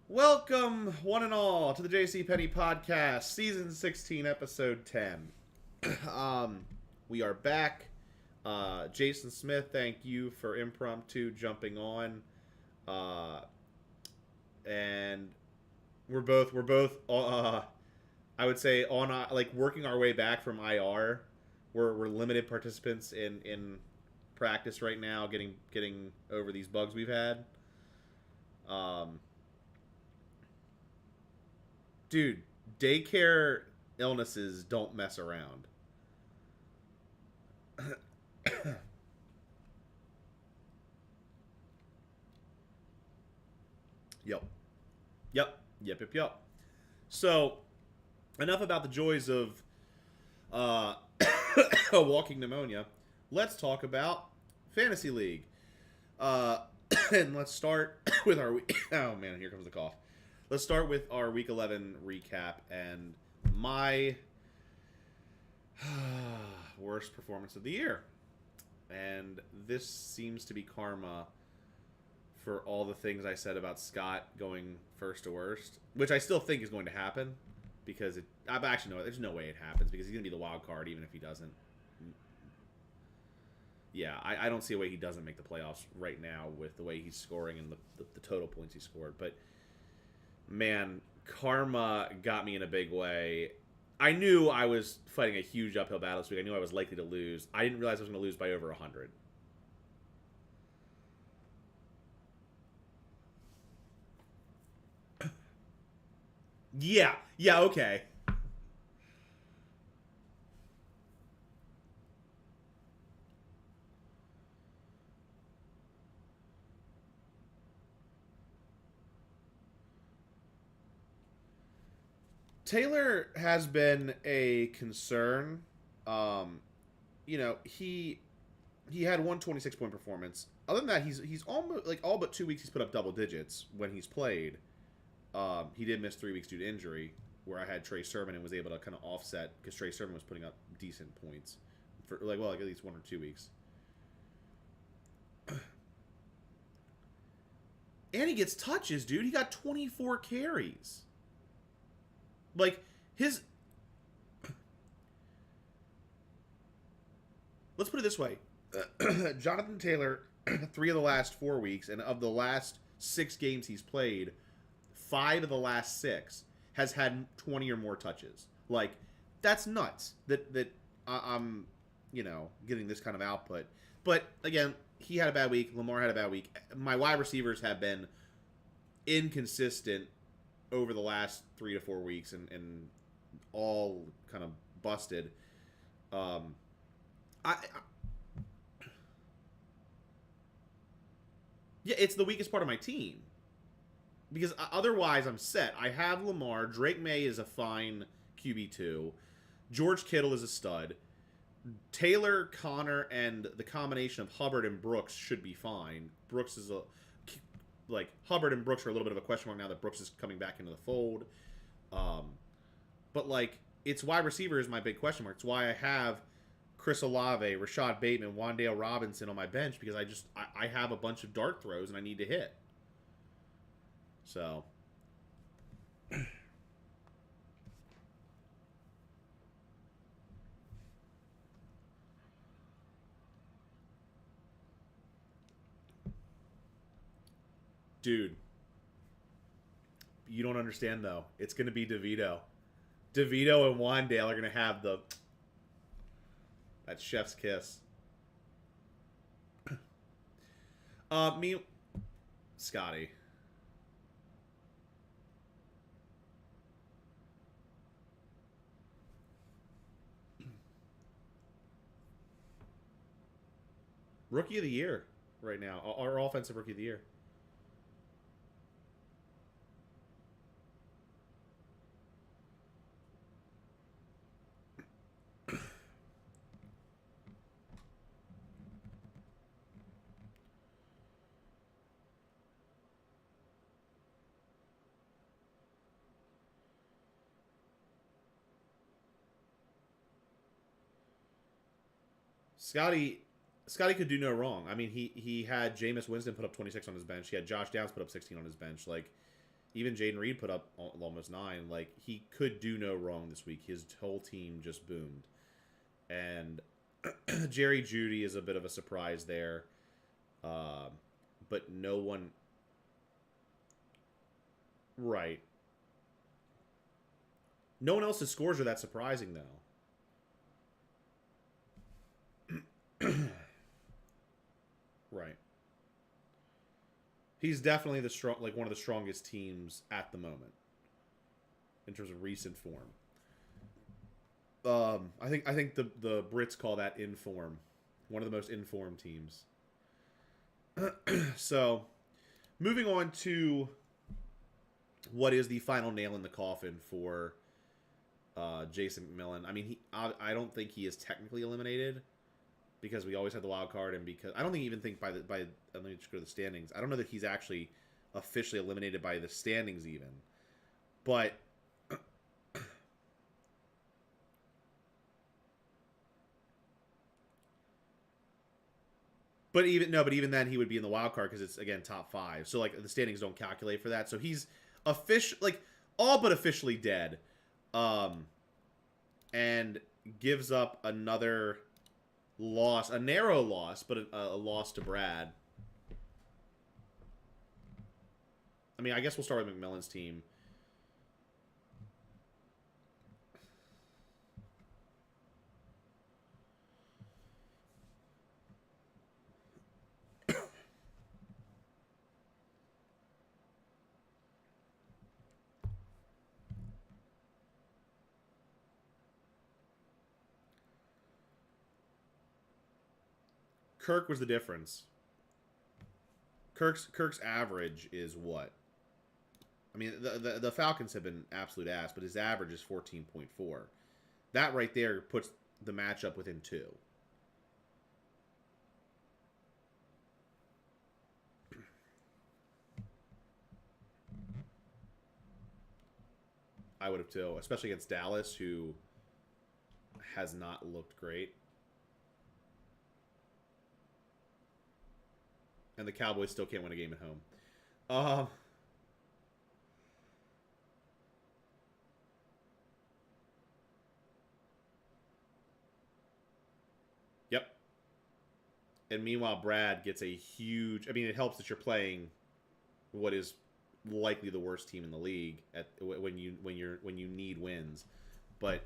Welcome, one and all, to the JC Penni podcast, season 16, episode 10. We are back. Jason Smith, thank you for impromptu jumping on. And we're both, I would say, on like working our way back from IR. We're limited participants in practice right now, getting over these bugs we've had. Um, Dude, daycare illnesses don't mess around. Yep. Yep. So, enough about the joys of uh, walking pneumonia. Let's talk about Fantasy League. Uh, and let's start with our week. Oh, man, here comes the cough. Let's start with our Week 11 recap and my worst performance of the year. And this seems to be karma for all the things I said about Scott going first to worst, which I still think is going to happen because I actually know there's no way it happens because he's going to be the wild card even if he doesn't. Yeah, I don't see a way he doesn't make the playoffs right now with the way he's scoring and the total points he scored. But man, karma got me in a big way. I knew I was fighting a huge uphill battle this week. I knew I was likely to lose. I didn't realize I was going to lose by over 100. Yeah, okay. Taylor has been a concern. Um, he had 126-point performance. Other than that, he's almost like all but 2 weeks he's put up double digits when he's played. He did miss 3 weeks due to injury, where I had Trey Sermon and was able to kind of offset because Trey Sermon was putting up decent points for like at least 1 or 2 weeks. And he gets touches, dude. He got 24 carries. Like his let's put it this way. Jonathan Taylor, 3 of the last 4 weeks, and of the last 6 games he's played, 5 of the last 6 has had 20 or more touches. Like, that's nuts. I'm, getting this kind of output. But again, he had a bad week. Lamar had a bad week. My wide receivers have been inconsistent over the last 3 to 4 weeks and all kind of busted. I Yeah, it's the weakest part of my team because otherwise I'm set. I have Lamar. Drake May is a fine QB2. George Kittle is a stud. Taylor, Connor, and the combination of Hubbard and Brooks should be fine. Brooks is Hubbard and Brooks are a little bit of a question mark now that Brooks is coming back into the fold. But it's wide receiver is my big question mark. It's why I have Chris Olave, Rashad Bateman, Wan'Dale Robinson on my bench because I have a bunch of dart throws and I need to hit. So, dude, you don't understand though. It's going to be DeVito. DeVito and Wan'Dale are going to have that chef's kiss. Me, Scotty. Rookie of the year right now. Our offensive rookie of the year. Scotty Scotty could do no wrong. I mean, he had Jameis Winston put up 26 on his bench. He had Josh Downs put up 16 on his bench. Like, Even Jaden Reed put up almost 9. Like, he could do no wrong this week. His whole team just boomed. And Jerry Jeudy is a bit of a surprise there. But no one... Right. No one else's scores are that surprising, though. Right. He's definitely one of the strongest teams at the moment in terms of recent form. I think the Brits call that inform, one of the most informed teams. So, moving on to what is the final nail in the coffin for Jason McMillan. I mean, I don't think he is technically eliminated because we always had the wild card, and because I don't think let me just go to the standings. I don't know that he's actually officially eliminated by the standings even, but even then he would be in the wild card because it's again top 5. So like the standings don't calculate for that. So he's all but officially dead, and gives up another loss, a narrow loss, but a loss to Brad. I mean, I guess we'll start with McMillan's team. Kirk was the difference. Kirk's average is what? I mean, the Falcons have been absolute ass, but his average is 14.4. That right there puts the matchup within 2. I would have too, especially against Dallas, who has not looked great. And the Cowboys still can't win a game at home. Yep. And meanwhile, Brad gets a huge... I mean, it helps that you're playing what is likely the worst team in the league when you need wins, but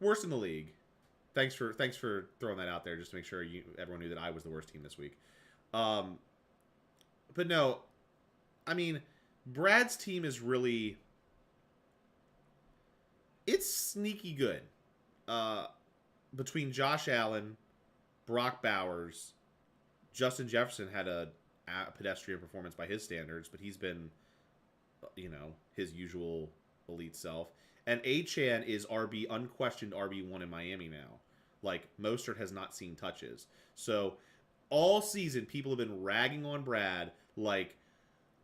worst in the league. Thanks for throwing that out there, just to make sure everyone knew that I was the worst team this week. But no, I mean, Brad's team is really, it's sneaky good. Between Josh Allen, Brock Bowers, Justin Jefferson had a pedestrian performance by his standards, but he's been, his usual elite self. And Achane is unquestioned RB1 in Miami now. Like, Mostert has not seen touches. So, all season, people have been ragging on Brad, like,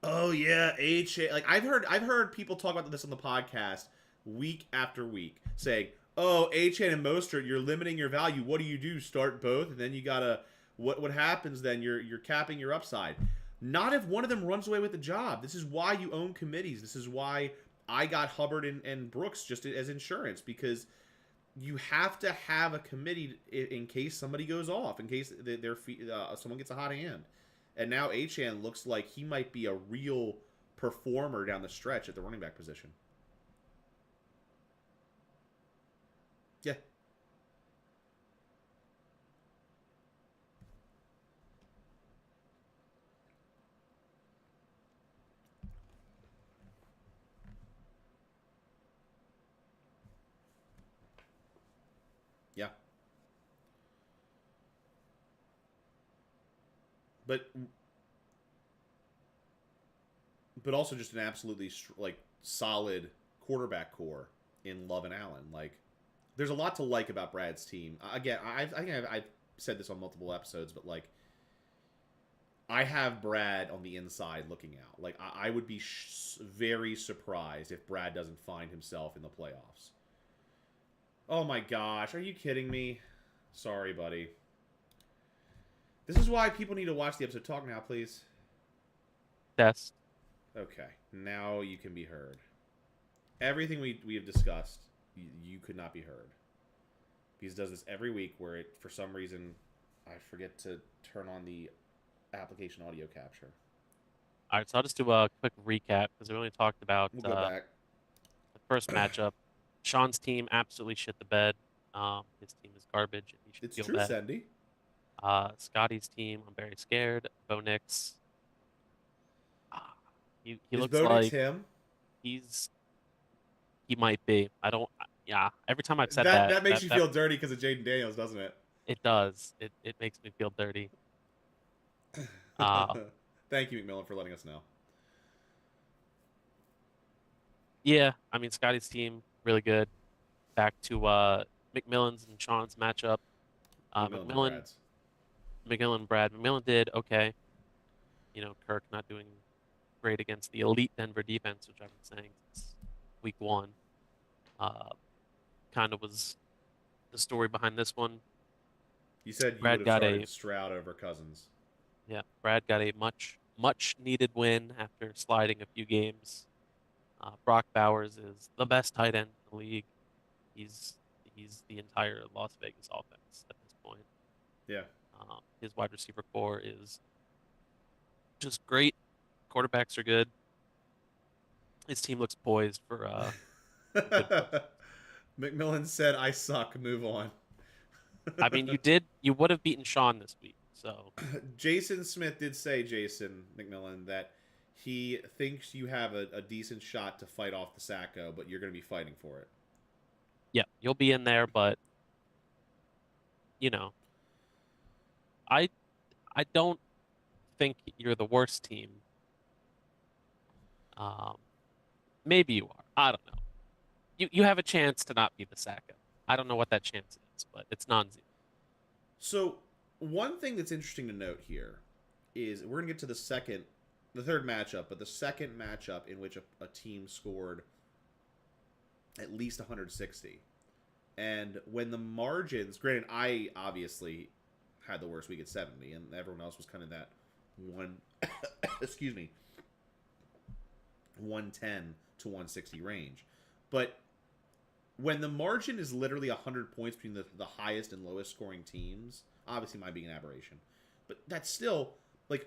oh yeah, Achane. Like, I've heard people talk about this on the podcast week after week, saying, oh, Achane and Mostert, you're limiting your value. What do? Start both, and then you gotta. What happens then? You're capping your upside. Not if one of them runs away with the job. This is why you own committees. This is why I got Hubbard and Brooks just as insurance, because you have to have a committee in case somebody goes off, in case someone gets a hot hand. And now Achane looks like he might be a real performer down the stretch at the running back position. Yeah. Yeah. But also just an absolutely solid quarterback core in Love and Allen. Like, there's a lot to like about Brad's team. Again, I think I've said this on multiple episodes, but like, I have Brad on the inside looking out. Like, I would be very surprised if Brad doesn't find himself in the playoffs. Oh my gosh, are you kidding me? Sorry, buddy. This is why people need to watch the episode. Talk now, please. test. Okay, now you can be heard. Everything we have discussed, you could not be heard. Because it does this every week where it, for some reason, I forget to turn on the application audio capture. All right, so I'll just do a quick recap because we only talked about We'll go back. the first matchup. Sean's team absolutely shit the bed. His team is garbage, and he should It's feel true, bad. Sandy. Scotty's team, I'm very scared. Bo Nix, ah, he Is looks Bo Nix like him? he's he might be. I don't. Yeah, every time I've said That that, that makes you feel dirty because of Jaden Daniels, doesn't it? it does. It makes me feel dirty. Uh, Thank you, McMillan, for letting us know. yeah, I mean Scotty's team really good. Back to McMillan's and Sean's matchup. McMillan's and McMillan, Brad's. McMillan, Brad. McMillan did okay. Kirk not doing great against the elite Denver defense, which I've been saying since week one. Uh, Kind of was the story behind this one. You said you would Brad have got a started Stroud over Cousins. Yeah, Brad got a much needed win after sliding a few games. Brock Bowers is the best tight end in the league. He's he's the entire Las Vegas offense at this point. Yeah. His wide receiver core is just great. Quarterbacks are good. His team looks poised for a good push. McMillan said, "I suck. Move on." I mean, you would have beaten Sean this week, so Jason Smith did say, Jason McMillan, that he thinks you have a decent shot to fight off the Sacco, but you're going to be fighting for it. yeah, you'll be in there. But you know, I I don't think you're the worst team. Um, Maybe you are. I don't know. You have a chance to not be the Sacco. I don't know what that chance is, but it's non-zero. So, one thing that's interesting to note here is we're going to get to the third matchup, but the second matchup in which a team scored at least 160. And when the margins, granted, I obviously had the worst week at 70, and everyone else was kind of that one, excuse me, 110 to 160 range. But when the margin is literally 100 points between the highest and lowest scoring teams, obviously might be an aberration, but that's still, like,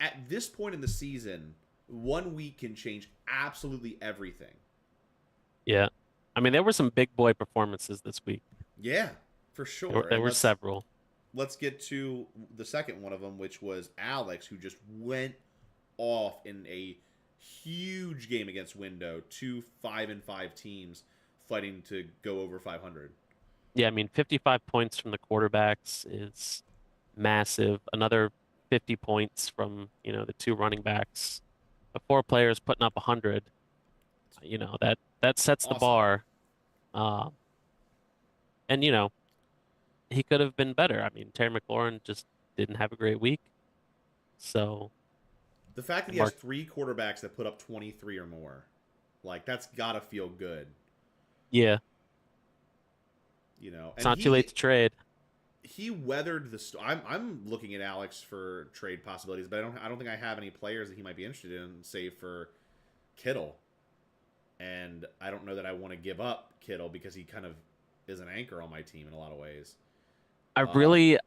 at this point in the season, 1 week can change absolutely everything. Yeah. I mean, there were some big boy performances this week. Yeah, for sure. There And were let's several. let's get to the second one of them, which was Alex, who just went off in a huge game against Window. Two 5-5 teams fighting to go over 500. Yeah, I mean, 55 points from the quarterbacks is massive. Another 50 points from, the two running backs. The four players putting up 100. That sets the Awesome. bar. Uh, and he could have been better. I mean, Terry McLaurin just didn't have a great week. So, The fact that and he has Mark, three quarterbacks that put up 23 or more, like, that's gotta feel good. yeah, You know, it's and not too late to trade. he weathered the I'm looking at Alex for trade possibilities, but I don't think I have any players that he might be interested in, save for Kittle. And I don't know that I want to give up Kittle because he kind of is an anchor on my team in a lot of ways.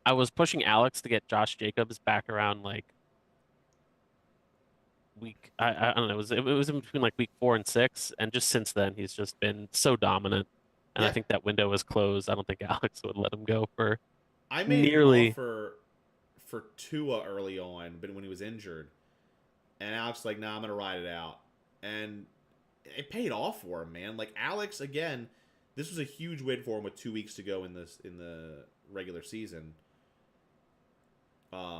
I was pushing Alex to get Josh Jacobs back around like I don't know, it was in between like week 4 and 6, and just since then he's just been so dominant. And I Yeah, think that window was closed. I don't think Alex would let him go for I made an nearly. offer for Tua early on, but when he was injured, and Alex was like, "Nah, I'm gonna ride it out," and it paid off for him, man. Like Alex again, this was a huge win for him with 2 weeks to go in the regular season.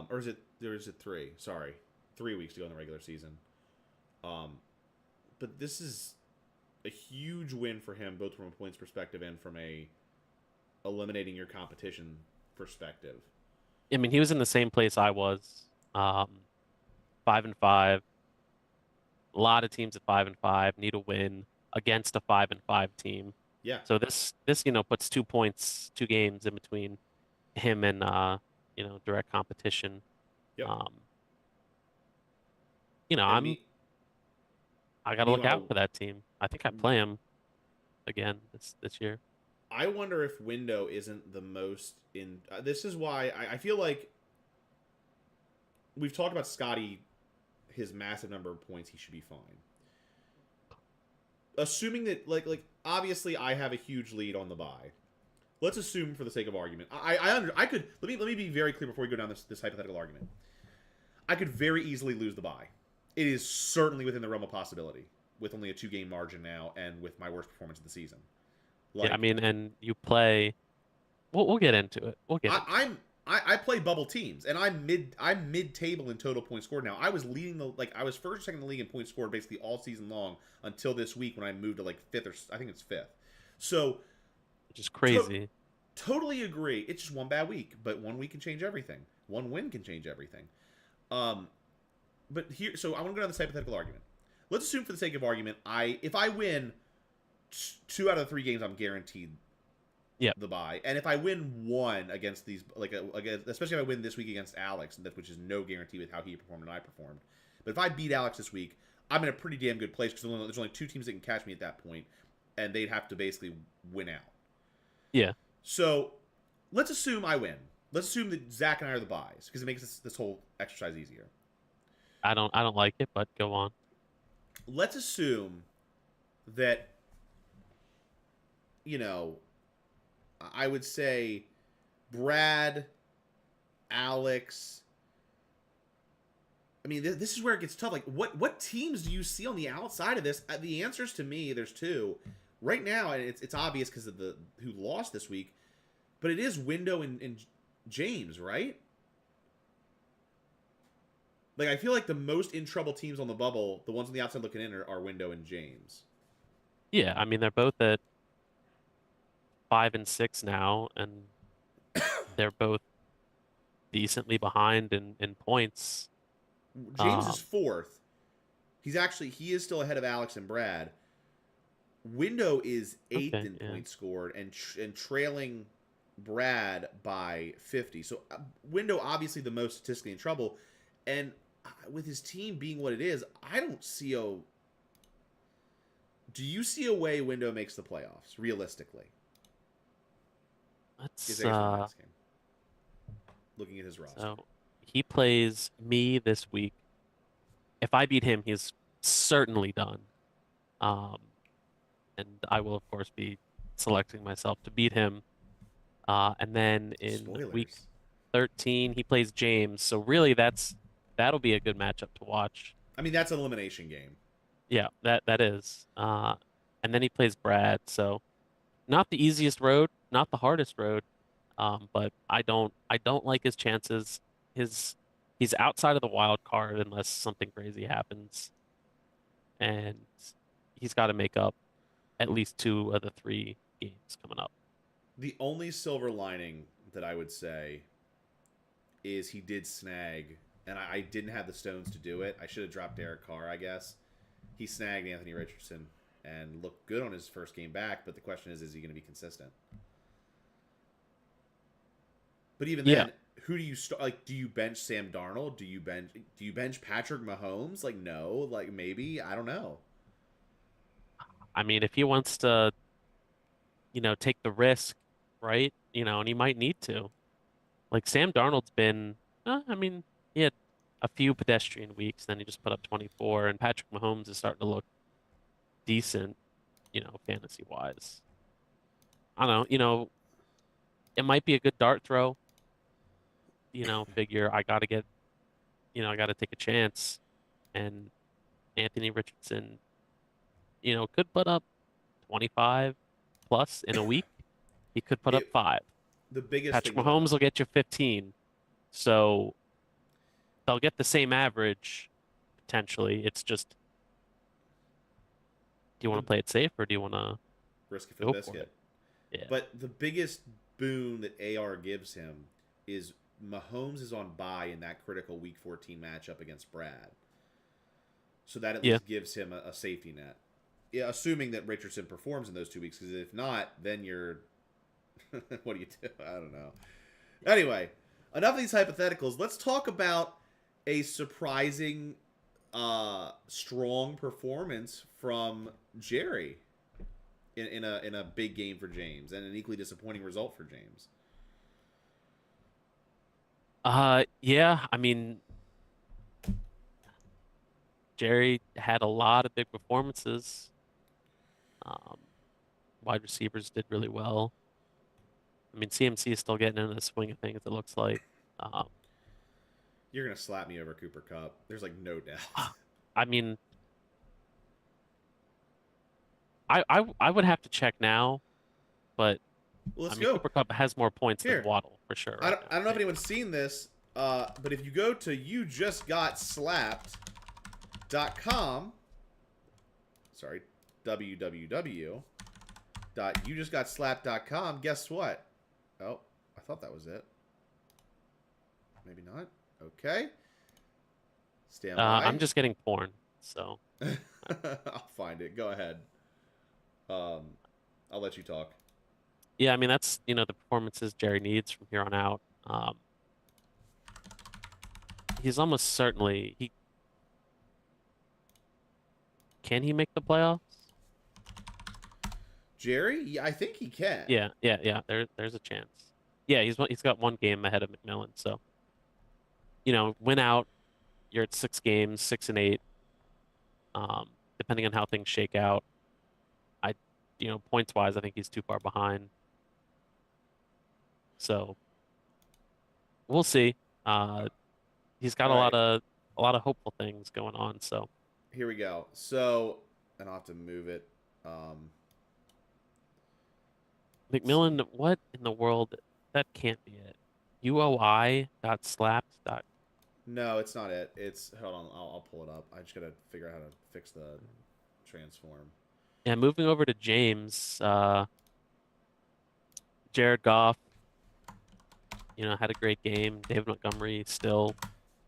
Or is it three? Sorry, 3 weeks to go in the regular season. Um, but this is a huge win for him, both from a points perspective and from a eliminating your competition perspective. I mean, he was in the same place I was. 5-5. A lot of teams at 5-5 need a win against a 5-5 team. Yeah. So this puts 2 points, 2 games in between him and direct competition. Yep. Um, you know, And I got to look out meanwhile, for that team. I think I play him again this year. I wonder if Window isn't the most in. This is why I feel like we've talked about Scotty, his massive number of points. He should be fine. Assuming that like obviously I have a huge lead on the bye. Let's assume for the sake of argument. I could let me be very clear before we go down this hypothetical argument. I could very easily lose the bye. It is certainly within the realm of possibility with only a 2-game margin now and with my worst performance of the season. Like, Yeah, I mean, and you play. We'll get into it. We'll get I, into it. I'm I play bubble teams and I'm mid table in total points scored now. I was leading I was first or second in the league in points scored basically all season long until this week when I moved to like fifth or I think it's fifth. So Which is crazy. totally agree. It's just one bad week, but one week can change everything. One win can change everything. But here, so I want to go down this hypothetical argument. Let's assume, for the sake of argument, if I win 2 out of the 3 games, I'm guaranteed the bye. And if I win 1 against these, especially if I win this week against Alex, which is no guarantee with how he performed and I performed. But if I beat Alex this week, I'm in a pretty damn good place because there's only 2 teams that can catch me at that point, and they'd have to basically win out. Yeah. So let's assume I win. Let's assume that Zach and I are the buys because it makes this whole exercise easier. I don't like it, but go on. Let's assume that, you know, I would say Brad, Alex. I mean, this is where it gets tough. Like, what teams do you see on the outside of this? The answers to me, there's 2 right now, and it's obvious because of who lost this week. But it is Window and James, right? Like, I feel like the most in trouble teams on the bubble, the ones on the outside looking in, are Window and James. Yeah, I mean they're both at 5 and 6 now, and they're both decently behind in points. James is 4th. He is still ahead of Alex and Brad. Window is 8th in points scored and trailing Brad by 50. So Window obviously the most statistically in trouble, and with his team being what it is, I don't see a. Do you see a way Window makes the playoffs realistically? Let's looking at his roster. So he plays me this week. If I beat him, he's certainly done. And I will of course be selecting myself to beat him. And then in week 13, he plays James. So really, that'll be a good matchup to watch. I mean, that's an elimination game. Yeah, that is. And then he plays Brad. So not the easiest road, not the hardest road. But I don't like his chances. He's outside of the wild card unless something crazy happens, and he's got to make up at least 2 of the 3 games coming up. The only silver lining that I would say is he did snag, and I didn't have the stones to do it. I should have dropped Derek Carr, I guess. He snagged Anthony Richardson and looked good on his first game back, but the question is he going to be consistent? But even then, who do you start? Like, do you bench Sam Darnold? Do you bench Patrick Mahomes? Like, no. Like, maybe. I don't know. I mean, if he wants to, take the risk, right? And he might need to. Like, Sam Darnold's been, I mean, he had a few pedestrian weeks, then he just put up 24, and Patrick Mahomes is starting to look decent, fantasy-wise. I don't know, it might be a good dart throw. Figure I gotta take a chance. And Anthony Richardson, could put up 25 plus in a week. He could put up 5. The biggest Patrick Mahomes will get you 15. So they'll get the same average potentially. It's just, do you want to play it safe or do you want to risk it for the biscuit? Yeah. But the biggest boon that AR gives him is Mahomes is on bye in that critical Week 14 matchup against Brad. So that at least gives him a safety net. Yeah, assuming that Richardson performs in those 2 weeks, because if not, then you're... what do you do? I don't know. Anyway, enough of these hypotheticals. Let's talk about a surprising strong performance from Jerry in a big game for James, and an equally disappointing result for James. Yeah, I mean, Jerry had a lot of big performances. Um, wide receivers did really well. I mean, CMC is still getting into the swing of things, it looks like. Um, You're gonna slap me over Cooper Cup. There's like no doubt. I mean, I would have to check now, but Well, I let's mean, go Cooper Cup has more points than here. Waddle for sure I right don't, now. I don't know if anyone's seen this, but if you go to youjustgotslapped.com, sorry, www.youjustgotslapped.com, guess what? Oh, I thought that was it. Maybe not. Okay. Stand by. I'm just getting porn, so I'll find it. Go ahead. I'll let you talk. yeah, I mean that's the performances Jerry needs from here on out. He's almost certainly he can he make the playoffs? Jerry? Yeah, I think he can. Yeah. There's a chance. Yeah, he's got one game ahead of McMillan, so win out. You're at 6 games, 6-8. Depending on how things shake out, I, points wise, I think he's too far behind. So we'll see. He's got All right. a lot of hopeful things going on. So Here we go. So, and I'll have to move it. McMillan, what in the world? That can't be it. UOI got slapped. No, it's not it. It's hold on. I'll pull it up. I just gotta figure out how to fix the transform. Yeah, moving over to James. Jared Goff, had a great game. David Montgomery still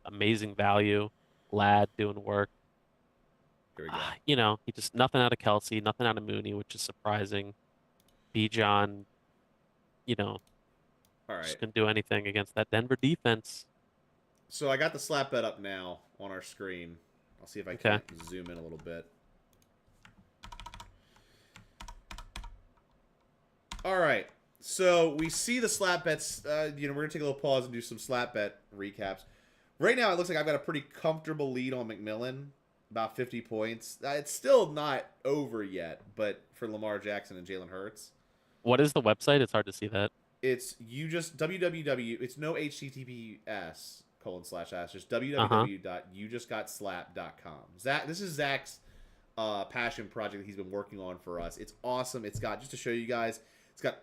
amazing value. Ladd doing work. Here we go. He just nothing out of Kelsey, nothing out of Mooney, which is surprising. Bijan, All right. just couldn't do anything against that Denver defense. So I got the slap bet up now on our screen. I'll see if I can zoom in a little bit. All right. So we see the slap bets. We're going to take a little pause and do some slap bet recaps. Right now, it looks like I've got a pretty comfortable lead on McMillan, about 50 points. It's still not over yet, but for Lamar Jackson and Jalen Hurts. What is the website? It's hard to see that. It's www. It's no HTTPS // just www.youjustgotslapped.com. This is Zach's passion project that he's been working on for us. It's awesome. It's got, just to show you guys, it's got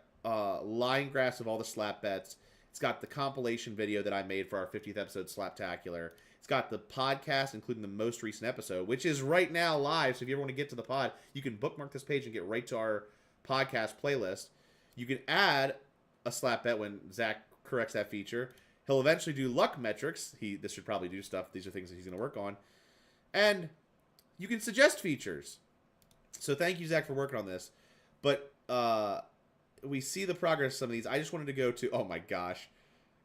line graphs of all the slap bets. It's got the compilation video that I made for our 50th episode Slaptacular. It's got the podcast, including the most recent episode, which is right now live. So if you ever want to get to the pod, you can bookmark this page and get right to our podcast playlist. You can add a slap bet when Zach corrects that feature. He'll eventually do luck metrics. This should probably do stuff. These are things that he's going to work on. And you can suggest features. So thank you, Zach, for working on this. But we see the progress of some of these. I just wanted to go to, oh my gosh.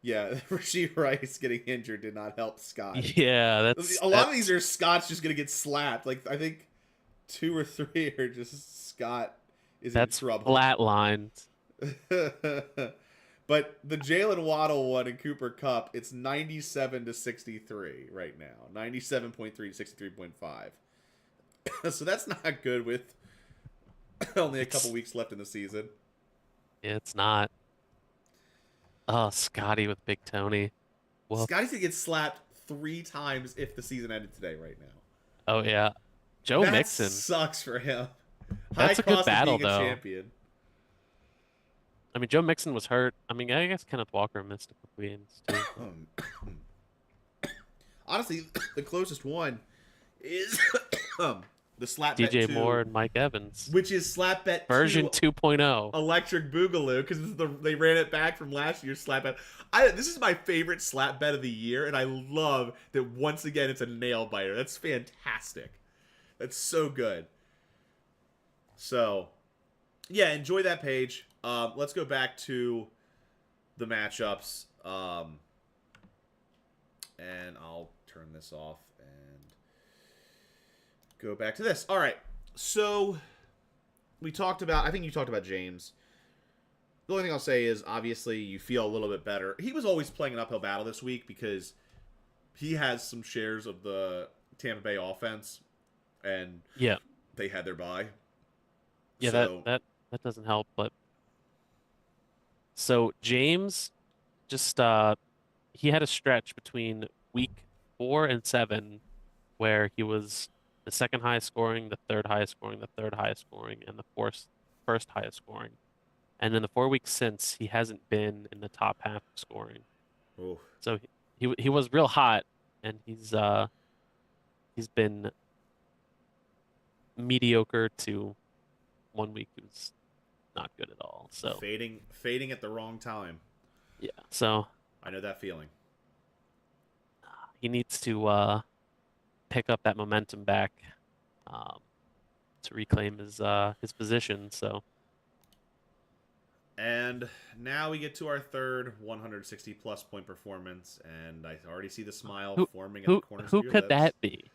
Yeah, Rasheed Rice getting injured did not help Scott. Yeah, a lot of these are Scott's just going to get slapped. Like, I think 2 or 3 are just Scott is in trouble. Flatlined. But the Jalen Waddle one and Cooper Kupp, it's 97-63 right now. 97.3 to 63.5. So that's not good with only a couple weeks left in the season. It's not. Oh, Scotty with Big Tony. Well, Scotty's going to get slapped 3 times if the season ended today right now. Oh, yeah. Joe Mixon. Sucks for him. That's a good battle, though. Champion. I mean, Joe Mixon was hurt. I mean, I guess Kenneth Walker missed a couple games, too. Honestly, the closest one is the slap DJ bet Moore and Mike Evans. Which is slap bet version 2.0. Electric Boogaloo, because they ran it back from last year's slap bet. This is my favorite slap bet of the year, and I love that once again it's a nail biter. That's fantastic. That's so good. So, yeah, enjoy that page. Let's go back to the matchups. And I'll turn this off. And go back to this. All right. So we talked about. I think you talked about James. The only thing I'll say is, obviously, you feel a little bit better. He was always playing an uphill battle this week because he has some shares of the Tampa Bay offense, and Yeah, they had their bye. yeah, So that doesn't help. But so James just he had a stretch between week 4 and 7 where he was the second highest scoring, the third highest scoring, the third highest scoring, and the first highest scoring. And in the 4 weeks since, he hasn't been in the top half of scoring. oof. So he was real hot, and he's been mediocre to 1 week he was not good at all. So Fading at the wrong time. yeah, so I know that feeling. he needs to pick up that momentum back um, to reclaim his position. So And now we get to our third 160 plus point performance, and I already see the smile who forming at the who corners of who your could lips. that be?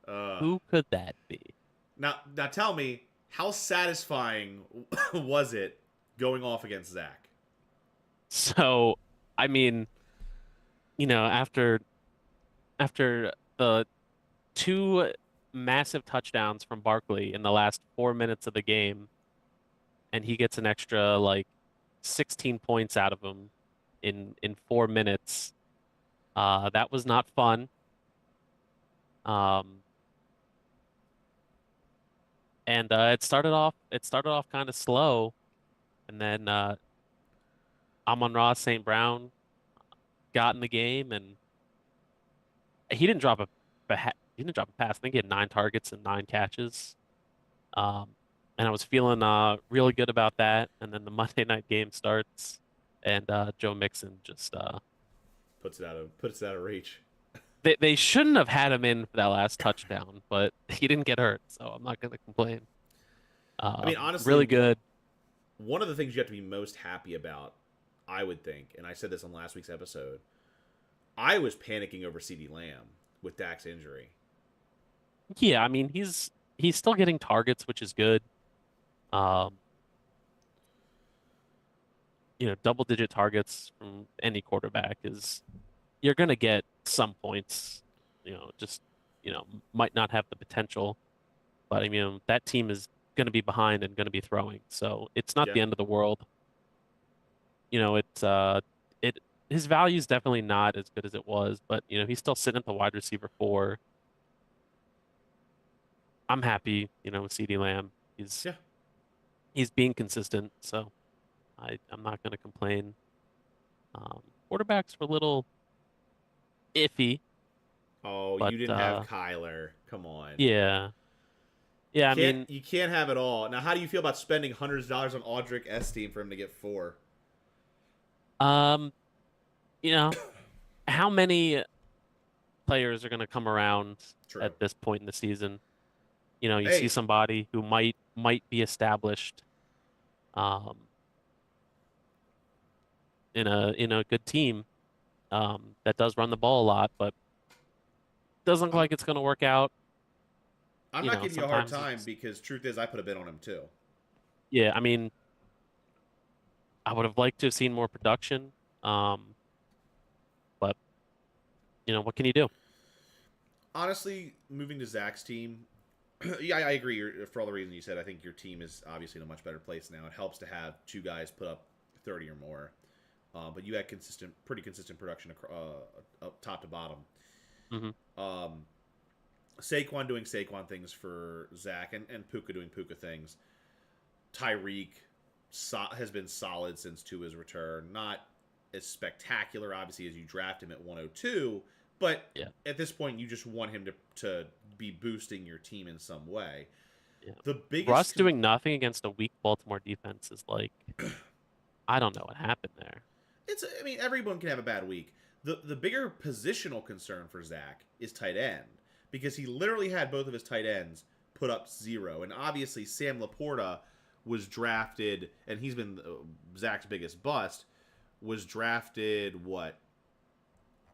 Uh, Who could that be? now tell me, how satisfying was it going off against Zach? So I mean, after the two massive touchdowns from Barkley in the last 4 minutes of the game, and he gets an extra like 16 points out of him in 4 minutes. That was not fun. Um, and it started off kind of slow, and then Amon-Ra St. Brown got in the game, and he didn't drop he didn't drop a pass. I think he had 9 targets and 9 catches. Um, and I was feeling really good about that. And then the Monday night game starts, and Joe Mixon just Puts it out of reach. they shouldn't have had him in for that last touchdown, but he didn't get hurt, so I'm not going to complain. I mean, honestly, Really good. one of the things you have to be most happy about, I would think, and I said this on last week's episode, I was panicking over CeeDee Lamb with Dak's injury. Yeah, I mean he's still getting targets, which is good. Um, double-digit targets from any quarterback is you're going to get some points. Just might not have the potential, but I mean that team is going to be behind and going to be throwing, so it's not Yeah, the end of the world. It's it his value is definitely not as good as it was, but he's still sitting at the wide receiver 4. I'm happy, with CeeDee Lamb. He's yeah. he's being consistent, so I'm not going to complain. Um, Quarterbacks were a little iffy, Oh, but you didn't have Kyler. Come on. yeah, yeah. I mean, You can't have it all. Now, how do you feel about spending hundreds of dollars on Audric Esteen for him to get 4? um, you know, how many players are going to come around True. at this point in the season? You see Hey, somebody who might be established, um, in a good team, that does run the ball a lot, but doesn't look I'm like it's going to work out. I'm not giving you a hard Sometimes time it's because truth is I put a bid on him too. yeah. I mean, I would have liked to have seen more production, um, but what can you do? Honestly, moving to Zach's team, yeah, I agree. For all the reasons you said, I think your team is obviously in a much better place now. It helps to have two guys put up 30 or more, but you had pretty consistent production up top to bottom. Hmm. Um, Saquon doing Saquon things for Zach, and Puka doing Puka things. Tyreek has been solid since Tua's return. Not as spectacular, obviously, as you draft him at 102, but Yeah, at this point, you just want him to be boosting your team in some way. yeah. The Russ biggest, doing nothing against a weak Baltimore defense is like, I don't know what happened there. I mean, everyone can have a bad week. The bigger positional concern for Zach is tight end because he literally had both of his tight ends put up 0, and obviously Sam Laporta was drafted, and he's been Zach's biggest bust. Was drafted what,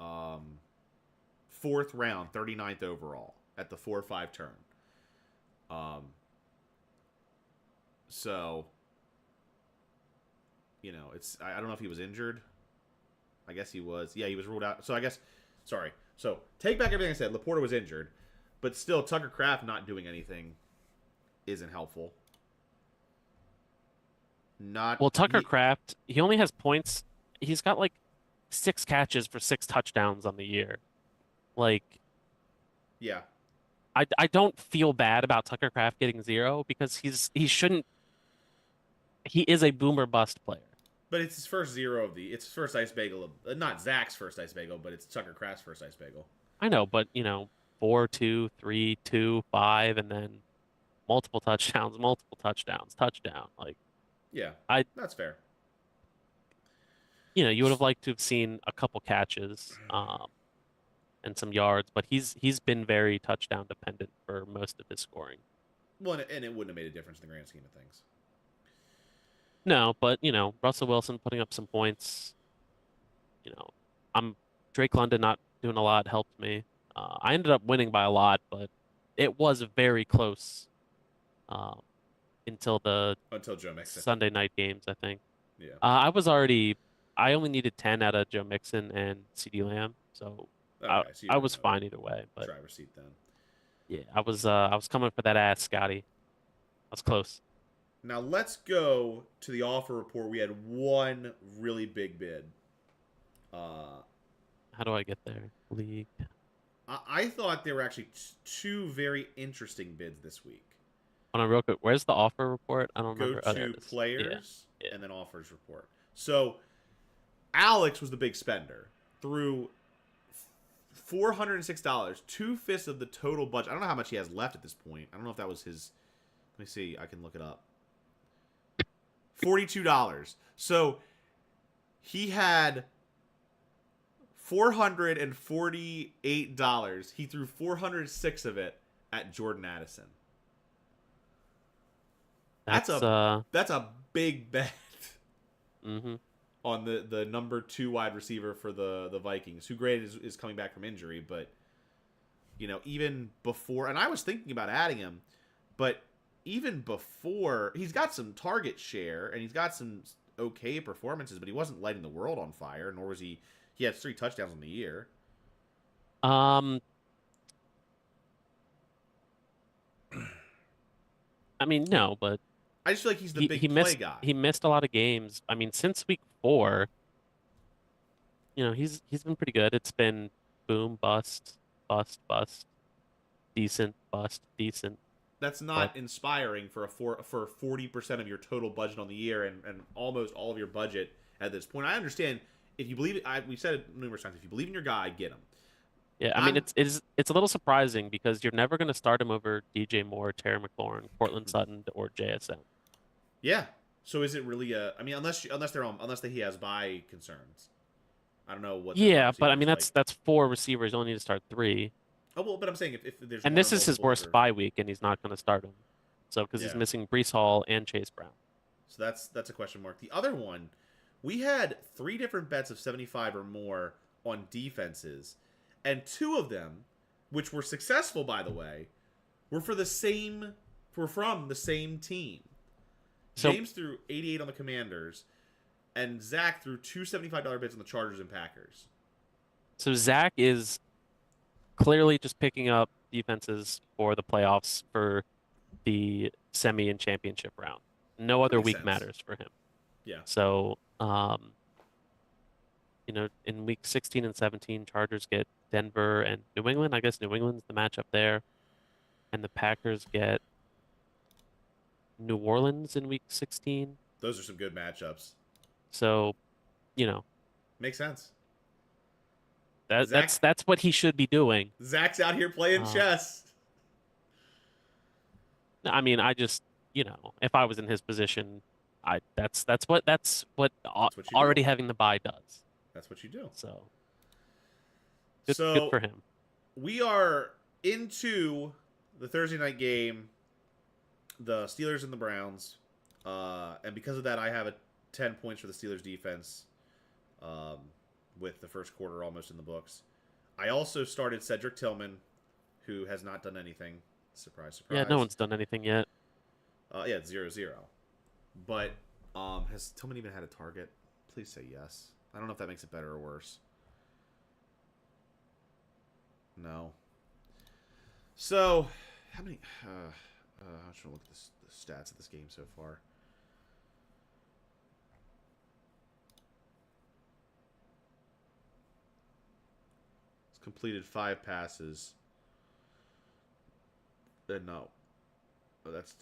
4th round, 39th overall at the 4-5 turn. Um, so it's I don't know if he was injured. I guess he was. Yeah, he was ruled out. So I guess, sorry. So take back everything I said. Laporta was injured, but still, Tucker Kraft not doing anything isn't helpful. Not Well, Tucker he. Kraft, he only has points. He's got like 6 catches for 6 touchdowns on the year. Like, Yeah, I don't feel bad about Tucker Kraft getting 0 because he shouldn't. He is a boomer bust player. but it's his first zero of the. It's his first ice bagel. Not Zach's first ice bagel, but it's Tucker Kraft's first ice bagel. I know, but 4, 2, 3, 2, 5, and then multiple touchdowns, touchdown. Like Yeah, I, that's fair. you would have liked to have seen a couple catches, and some yards, but he's been very touchdown dependent for most of his scoring. Well, and it wouldn't have made a difference in the grand scheme of things. No, but Russell Wilson putting up some points. You know, I'm Drake London not doing a lot helped me. I ended up winning by a lot, but it was very close um, until the Until Joe Mixon. Sunday night games, I think. Yeah. I only needed 10 out of Joe Mixon and CeeDee Lamb, so Okay, so you I were in was the fine either way. But driver's seat then. yeah, I was coming for that ass, Scotty. I was close. Now let's go to the offer report. We had one really big bid. Uh, How do I get there? League. I thought there were actually two very interesting bids this week. On a real quick, where's the offer report? I don't Go remember. Oh, there to it is. players Yeah. and then offers report. So Alex was the big spender through $406, 2/5 of the total budget. I don't know how much he has left at this point. I don't know if that was his. Let me see. I can look it up. $42. So he had $448. He threw 406 of it at Jordan Addison. That's a big bet Mm-hmm. on the number 2 wide receiver for the Vikings, who granted is coming back from injury, but even before, and I was thinking about adding him, but even before, he's got some target share and he's got some okay performances, but he wasn't lighting the world on fire, nor was he. He had 3 touchdowns on the year. I mean, no, but I just feel like he's the big he play missed guy. he missed a lot of games. I mean, since week 4, he's been pretty good. It's been boom, bust, bust, bust, decent, bust, decent. That's But not inspiring for 40% of your total budget on the year and almost all of your budget at this point. I understand if you believe it. We said it numerous times. If you believe in your guy, get him. yeah, I mean, it's a little surprising because you're never going to start him over DJ Moore, Terry McLaurin, Cortland Sutton, or JSN. Yeah. So is it really a? I mean, unless he has bye concerns. I don't know what. Yeah, but I mean that's 4 receivers. You only need to start 3. Oh well, but I'm saying if there's And one this or is his multiple worst bye week, and he's not going to start him. So because he's Yeah. missing Brees Hall and Chase Brown. So that's a question mark. The other one, we had 3 different bets of 75 or more on defenses, and 2 of them, which were successful by the way, were from the same team. So James threw 88 on the Commanders, and Zach threw two $75 bids on the Chargers and Packers. so Zach is clearly just picking up defenses for the playoffs for the semi and championship round. No other makes week sense. matters for him. Yeah. So, in week 16 and 17, Chargers get Denver and New England. I guess New England's the matchup there. And the Packers get New Orleans in week 16. Those are some good matchups. So, Makes sense. that's what he should be doing. Zach's out here playing chess. I mean, I just, if I was in his position, that's what what you already do. having the bye does. That's what you do. So good for him. We are into the Thursday night game, the Steelers and the Browns, and because of that, I have 10 points for the Steelers defense, with the first quarter almost in the books. I also started Cedric Tillman, who has not done anything. Surprise, Yeah, no surprise. one's done anything yet. Yeah, it's 0-0. But has Tillman even had a target? Please say yes. I don't know if that makes it better or worse. No. So, how many? I'm trying to look at the stats of this game so far. It's completed 5 passes. No. Oh, that's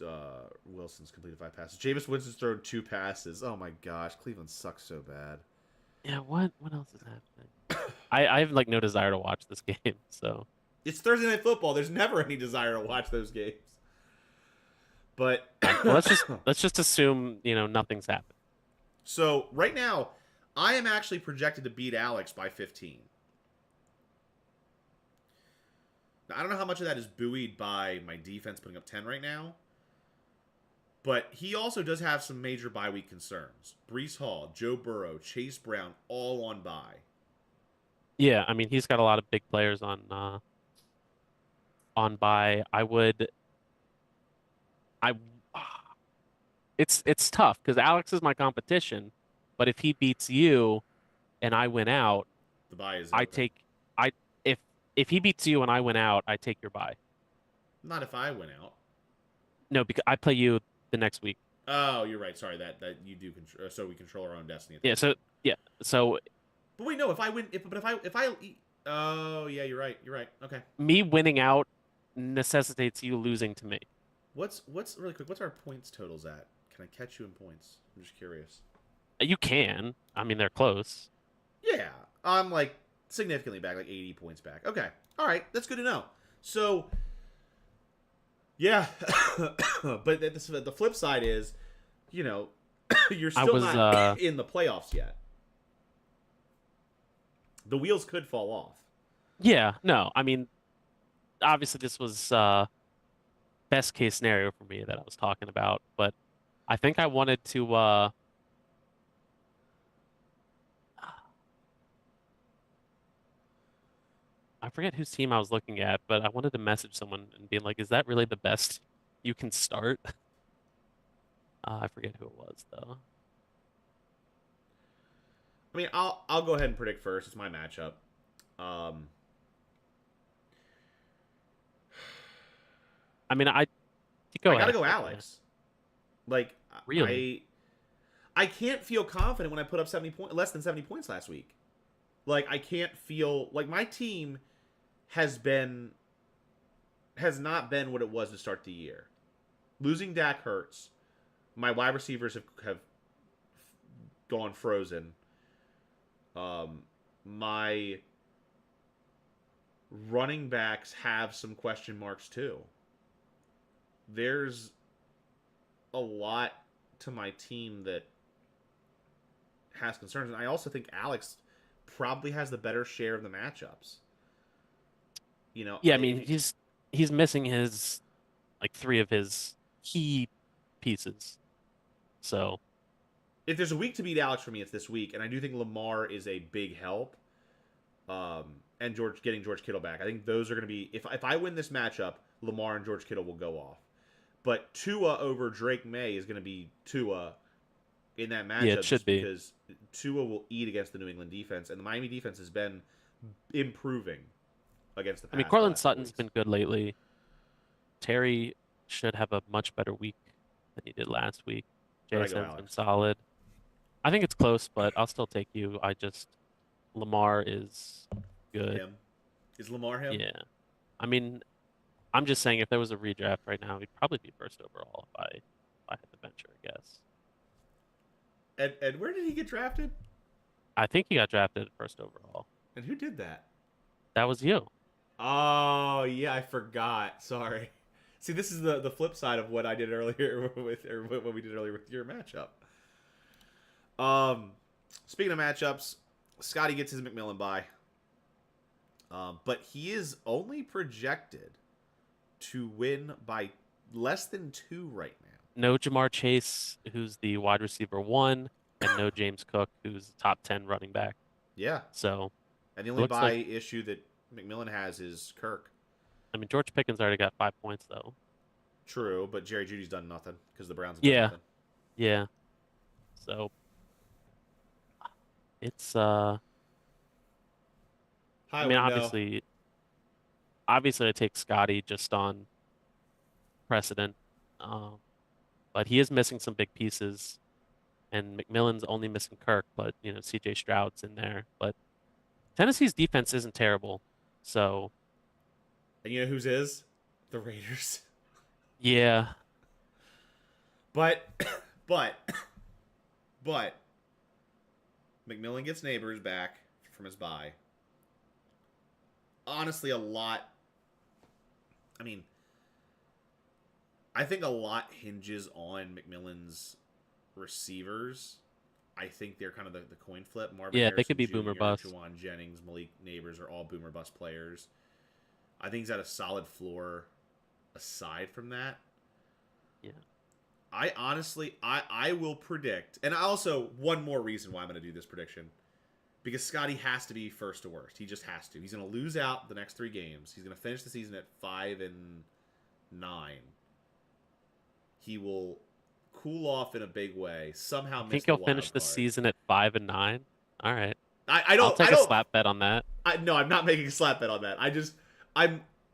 Wilson's completed 5 passes. Jameis Winston's thrown 2 passes. Oh my gosh, Cleveland sucks so bad. Yeah, what else is happening? I have like no desire to watch this game, so It's Thursday Night Football. There's never any desire to watch those games. But all right, well let's just assume, nothing's happened. so right now, I am actually projected to beat Alex by 15. Now, I don't know how much of that is buoyed by my defense putting up 10 right now, but he also does have some major bye week concerns. Brees Hall, Joe Burrow, Chase Brown, all on bye. Yeah, I mean he's got a lot of big players on bye. I it's tough because Alex is my competition, but if he beats you and I win out, The bye is I over. take I if if he beats you and I win out, I take your bye. Not if I win out. No, because I play you the next week. Oh, you're right. Sorry, that you do control. So we control our own destiny at Yeah, that point. so But wait, no. If I win, but if I, oh yeah, you're right. You're right. Okay. me winning out necessitates you losing to me. What's really quick? What's our points totals at? Can I catch you in points? I'm just curious. You can. I mean, they're close. Yeah, I'm like significantly back, like 80 points back. Okay, all right, that's good to know. So, yeah, but the flip side is, you know, you're I still was not in the playoffs yet. The wheels could fall off. yeah, no. I mean, obviously this was best case scenario for me that I was talking about, but I think I wanted to I forget whose team I was looking at, but I wanted to message someone and be like, "Is that really the best you can start?" I forget who it was though. I mean, I'll go ahead and predict first. It's my matchup. Um, I mean, I I go gotta ahead. go Yeah. Alex. Like Really? I can't feel confident when I put up less than 70 points last week. Like I can't feel like my team has been has not been what it was to start the year. Losing Dak hurts. My wide receivers have gone frozen. My running backs have some question marks too. There's a lot to my team that has concerns, and I also think Alex probably has the better share of the matchups. You know, Yeah, I if mean, he's missing his like three of his key pieces. So, if there's a week to beat Alex for me, it's this week, and I do think Lamar is a big help. And George Kittle back. I think those are going to be if I win this matchup, Lamar and George Kittle will go off. But Tua over Drake May is going to be Tua in that yeah, it matchup should just be. because Tua will eat against the New England defense, and the Miami defense has been improving against the I mean, pass the Cortland last couple Sutton's weeks. been good lately. Terry should have a much better week than he did last week. But I go JSN's been Alex. solid. I think it's close, but I'll still take you. Lamar is good. Him is Lamar him? Yeah. I mean, I'm just saying if there was a redraft right now, he'd probably be first overall if I had to venture a guess. And where did he get drafted? I think he got drafted first overall. And who did that? That was you. Oh yeah, I forgot. Sorry. See, this is the flip side of what I did earlier what we did earlier with your matchup. Um, Speaking of matchups, Scotty gets his McMillan bye. But he is only projected to win by less than 2 right now. No Jamar Chase, who's the wide receiver one, and no James Cook, who's the top 10 running back. Yeah, So and the only looks bye like issue that McMillan has is Kirk. I mean, George Pickens already got 5 points though. True, but Jerry Judy's done nothing because the Browns have done Yeah, nothing. yeah. So it's I Hi, mean, window. obviously, I take Scotty just on precedent, um, but he is missing some big pieces, and McMillan's only missing Kirk, but C.J. Stroud's in there. But Tennessee's defense isn't terrible, so And you know whose is? The Raiders. yeah, But, but, but, McMillan gets Neighbors back from his bye. Honestly, a lot. I mean, I think a lot hinges on McMillan's receivers. I think they're kind of the coin flip. Marvin yeah, they could Harrison be boomer Jr., bust. Jawan Jennings, Malik Neighbors are all boomer bust players. I think he's at a solid floor aside from that. Yeah, I honestly, I will predict, and also one more reason why I'm going to do this prediction, because Scotty has to be first to worst. He just has to. He's going to lose out the next 3 games. He's going to finish the season at 5-9. He will cool off in a big way. Somehow you miss think the he'll finish wild the card. season at 5-9? All right, I I'll don't. I take a don't. slap bet on that. No, I'm not making a slap bet on that.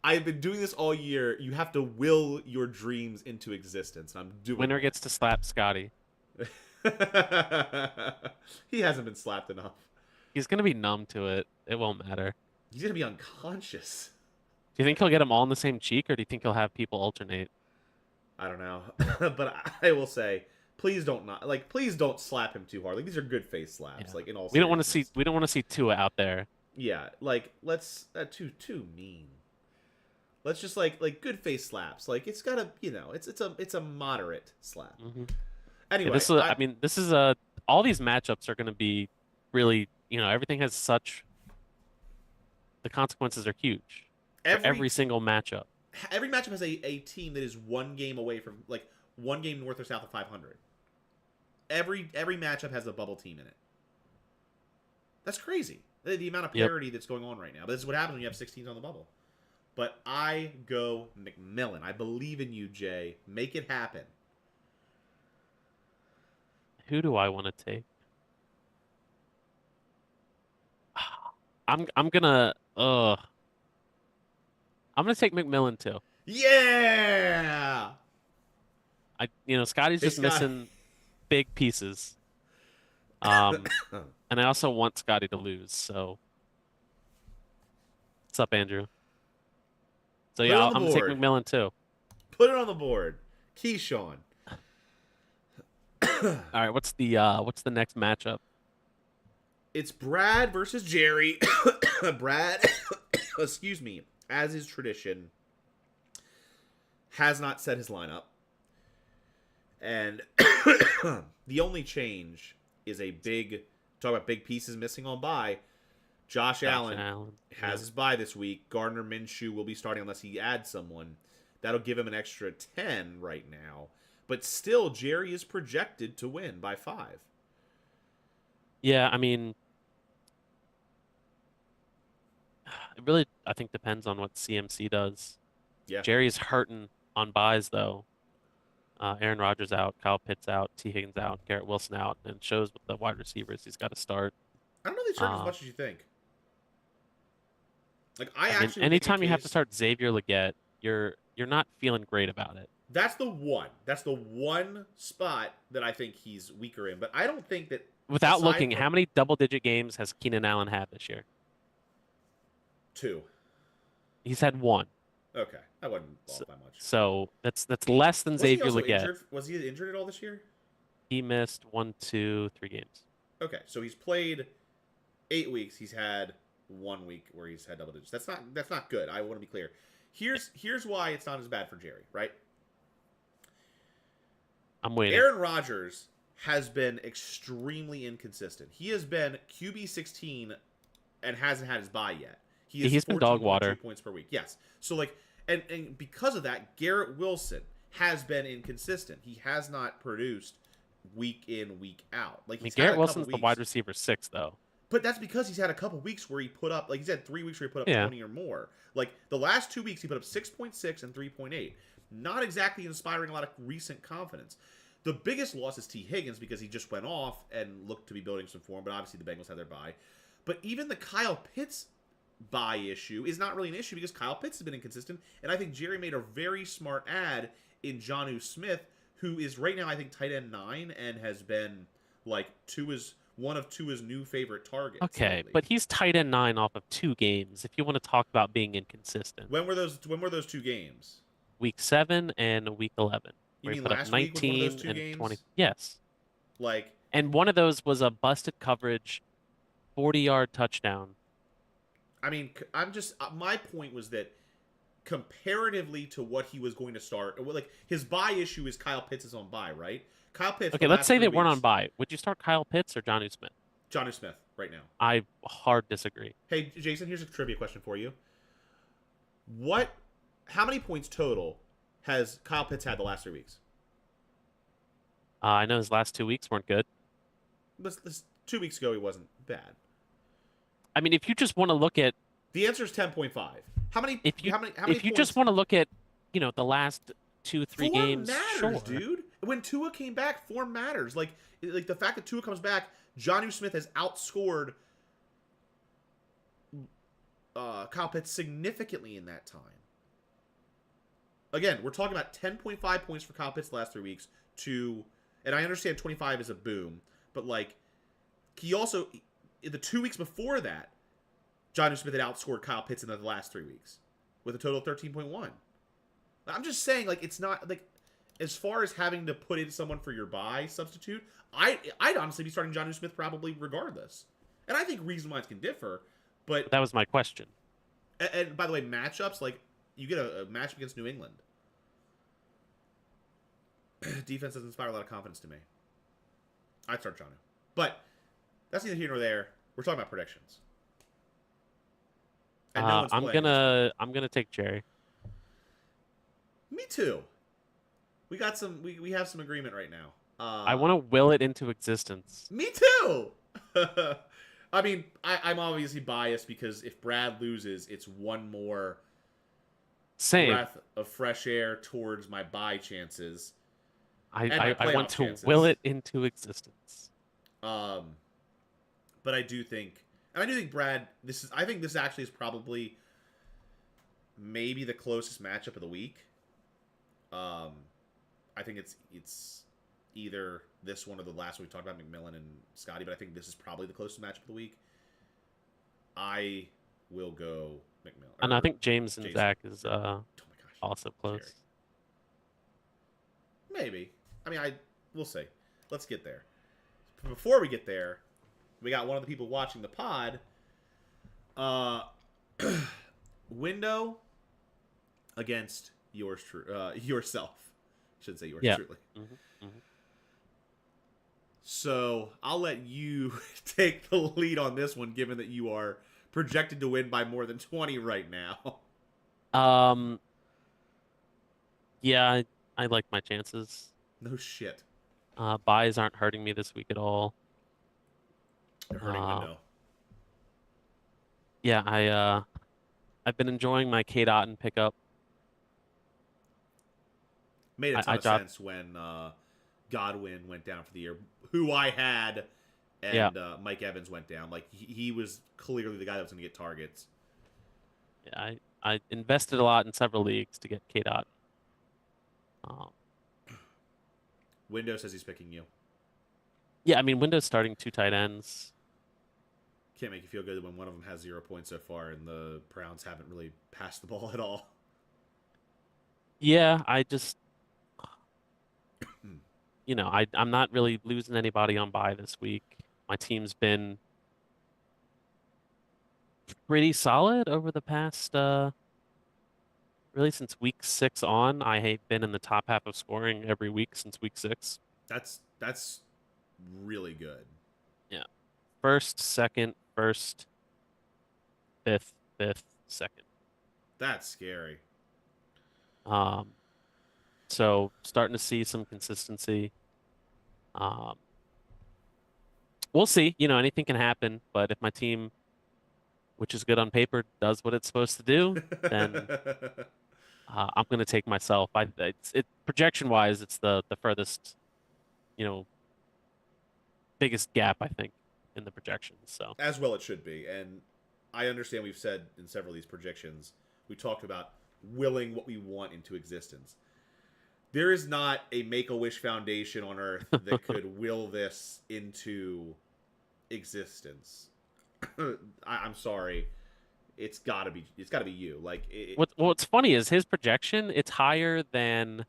I've been doing this all year. You have to will your dreams into existence, and I'm doing. Winner gets to slap Scotty. He hasn't been slapped enough. He's gonna be numb to it. It won't matter. He's gonna be unconscious. Do you think he'll get them all in the same cheek, or do you think he'll have people alternate? I don't know, but I will say, please please don't slap him too hard. Like these are good face slaps. Yeah. Like in all. We don't want to see seriousness. we don't want to see Tua out there. Yeah, like let's too mean. Let's just like good face slaps. Like it's gotta it's a moderate slap. Hmm. Yeah, Anyway, this is I mean this is all these matchups are going to be really everything has such the consequences are huge for every single matchup. every matchup has a team that is 1 game away from like 1 game north or south of 500. Every matchup has a bubble team in it. That's crazy. The amount of Yep. parity that's going on right now. But this is what happens when you have 6 teams on the bubble. But I go McMillan. I believe in you, Jay. Make it happen. Who do I want to take? I'm gonna I'm gonna take McMillan too. Yeah. Scotty's Hey, just Scott. missing big pieces. And I also want Scotty to lose. So what's up, Andrew? So Put yeah, it on I'm the gonna take board. McMillan too. Put it on the board. Keyshawn. All right, what's the next matchup? It's Brad versus Jerry. Brad, excuse me, as is tradition, has not set his lineup. And the only change is talk about big pieces missing on bye. Josh Allen has his bye this week. Gardner Minshew will be starting unless he adds someone. That'll give him an extra 10 right now. But still, Jerry is projected to win by 5. Yeah, I mean, it really, I think, depends on what CMC does. Yeah. Jerry's hurting on buys, though. Aaron Rodgers out, Kyle Pitts out, T. Higgins out, Garrett Wilson out, and it shows with the wide receivers he's got to start. I don't know if they start as much as you think. Like I I mean, actually anytime you have to start Xavier Legette, you're not feeling great about it. That's the one. That's the one spot that I think he's weaker in. But I don't think that Without looking, how many double-digit games has Keenan Allen had this year? 2. He's had 1. Okay, I wasn't off by much. So that's less than Xavier Legette. Was he injured at all this year? He missed 1, 2, 3 games. Okay, so he's played 8 weeks. He's had 1 week where he's had double digits. That's not good. I want to be clear. Here's why it's not as bad for Jerry, right? I'm waiting. Aaron Rodgers has been extremely inconsistent. He has been QB 16 and hasn't had his bye yet. He's been dog water. 2 points per week. Yes. So like and because of that, Garrett Wilson has been inconsistent. He has not produced week in, week out. Like I mean, Garrett Wilson's the wide receiver 6, though. But that's because he's had a couple weeks where he put up, like he's had 3 weeks where he put up Yeah. 20 or more. Like the last 2 weeks, he put up 6.6 and 3.8. Not exactly inspiring a lot of recent confidence. The biggest loss is T. Higgins because he just went off and looked to be building some form, but obviously the Bengals had their bye. But even the Kyle Pitts bye issue is not really an issue because Kyle Pitts has been inconsistent, and I think Jerry made a very smart ad in Jonnu Smith, who is right now I think tight end 9 and has been like one of Tua's new favorite targets. Okay, lately. but he's tight end 9 off of 2 games. If you want to talk about being inconsistent, When were those 2 games? week 7 and week 11, You where he mean put up last week was one of those 19 2 and 20. games? Yes, Like, and one of those was a busted coverage, 40-yard touchdown. I mean, I'm just my point was that comparatively to what he was going to start, like his bye issue is Kyle Pitts is on bye, right? Kyle Pitts. Okay, let's say they weren't on bye. Would you start Kyle Pitts or Jonnu Smith? Jonnu Smith right now. I hard disagree. Hey, Jason, here's a trivia question for you. How many points total has Kyle Pitts had the last 3 weeks? I know his last 2 weeks weren't good. This 2 weeks ago, he wasn't bad. I mean, if you just want to look at The answer is 10.5. How many? if you how many if you points? just want to look at the last 2-3 Form games, matters, sure. dude. When Tua came back, form matters. Like the fact that Tua comes back, Jonnu Smith has outscored Kyle Pitts significantly in that time. Again, we're talking about 10.5 points for Kyle Pitts the last 3 weeks and I understand 25 is a boom, but like he also in the 2 weeks before that, Jonnu Smith had outscored Kyle Pitts in the last 3 weeks with a total of 13.1. I'm just saying, like, it's not like as far as having to put in someone for your bye substitute. I'd honestly be starting Jonnu Smith probably regardless, and I think reason why can differ. But That was my question. and by the way, matchups like you get a matchup against New England. Defense doesn't inspire a lot of confidence to me. I'd start Jonnu, but that's neither here nor there. We're talking about predictions. And no one's I'm playing. gonna take Jerry. Me too. We got some. We have some agreement right now. I want to will it into existence. Me too. I mean, I'm obviously biased because if Brad loses, it's one more Same. breath of fresh air towards my bye chances. I playoff want to chances. will it into existence. But I do think, Brad. I think this actually is probably maybe the closest matchup of the week. I think it's either this one or the last one we talked about, McMillan and Scotty, but I think this is probably the closest matchup of the week. I will go McMillan. And I think James and Jason. Zach is Oh my gosh. also close. Jerry. Maybe. I mean, we'll see. Let's get there. Before we get there, we got one of the people watching the pod. Window against yourself. Should say yours truly. Mm-hmm. So I'll let you take the lead on this one, given that you are projected to win by more than 20 right now. Yeah, I like my chances. No shit. Buys aren't hurting me this week at all. They're hurting Window. Yeah, I've been enjoying my Kate Otten pickup. Made a ton of sense when Godwin went down for the year, who I had, and Mike Evans went down. Like he was clearly the guy that was going to get targets. Yeah, I invested a lot in several leagues to get Kate Otten. Window says he's picking you. Yeah, I mean, Window's starting 2 tight ends. Can't make you feel good when one of them has 0 points so far, and the Browns haven't really passed the ball at all. Yeah, I just, I'm not really losing anybody on bye this week. My team's been pretty solid over the past, really since week 6 on. I have been in the top half of scoring every week since week 6. That's really good. Yeah. First, second, first, fifth, second. That's scary. So starting to see some consistency. we'll see. Anything can happen. But if my team, which is good on paper, does what it's supposed to do, then I'm going to take myself. Projection wise, it's the furthest, you know, biggest gap I think in the projections. So As well it should be. And I understand we've said in several of these projections, we talked about willing what we want into existence. There is not a Make-A-Wish Foundation on Earth that could will this into existence. I'm sorry. It's gotta be you. Like what's funny is his projection. It's higher than